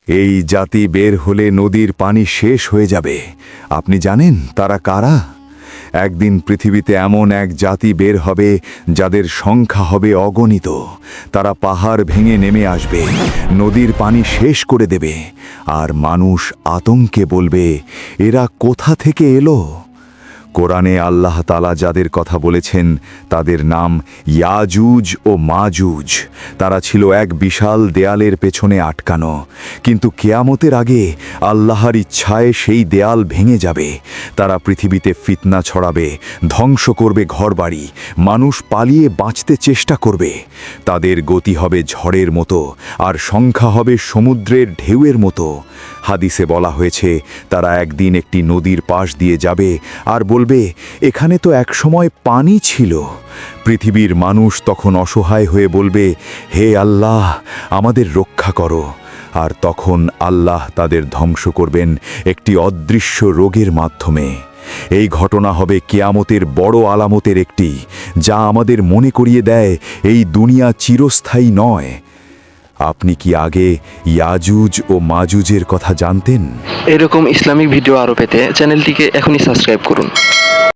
এই জাতি বের হলে নদীর পানি শেষ হয়ে যাবে। আপনি জানেন তারা কারা? একদিন পৃথিবীতে এমন এক জাতি বের হবে যাদের সংখ্যা হবে অগণিত। তারা পাহাড় ভেঙে নেমে আসবে, নদীর পানি শেষ করে দেবে, আর মানুষ আতঙ্কে বলবে, এরা কোথা থেকে এলো? কোরআনে আল্লাহ তাআলা যাদের কথা বলেছেন তাদের নাম ইয়াজুজ ও মাজুজ। তারা ছিল এক বিশাল দেয়ালের পেছনে আটকানো, কিন্তু কিয়ামতের আগে আল্লাহর ইচ্ছায় সেই দেয়াল ভেঙে যাবে। তারা পৃথিবীতে ফিতনা ছড়াবে, ধ্বংস করবে ঘরবাড়ি, মানুষ পালিয়ে বাঁচতে চেষ্টা করবে। তাদের গতি হবে ঝড়ের মতো, আর সংখ্যা হবে সমুদ্রের ঢেউয়ের মতো। হাদিসে বলা হয়েছে তারা একদিন একটি নদীর পাশ দিয়ে যাবে আর বলবে, এখানে তো একসময় পানি ছিল। পৃথিবীর মানুষ তখন অসহায় হয়ে বলবে, হে আল্লাহ, আমাদের রক্ষা করো। আর তখন আল্লাহ তাদের ধ্বংস করবেন একটি অদৃশ্য রোগের মাধ্যমে। এই ঘটনা হবে কিয়ামতের বড় আলামতের একটি, যা আমাদের মনে করিয়ে দেয় এই দুনিয়া চিরস্থায়ী নয়। আপনি কি আগে ইয়াজুজ ও মাজুজের কথা জানতেন? এরকম ইসলামিক ভিডিও আরও পেতে চ্যানেলটিকে এখনই সাবস্ক্রাইব করুন।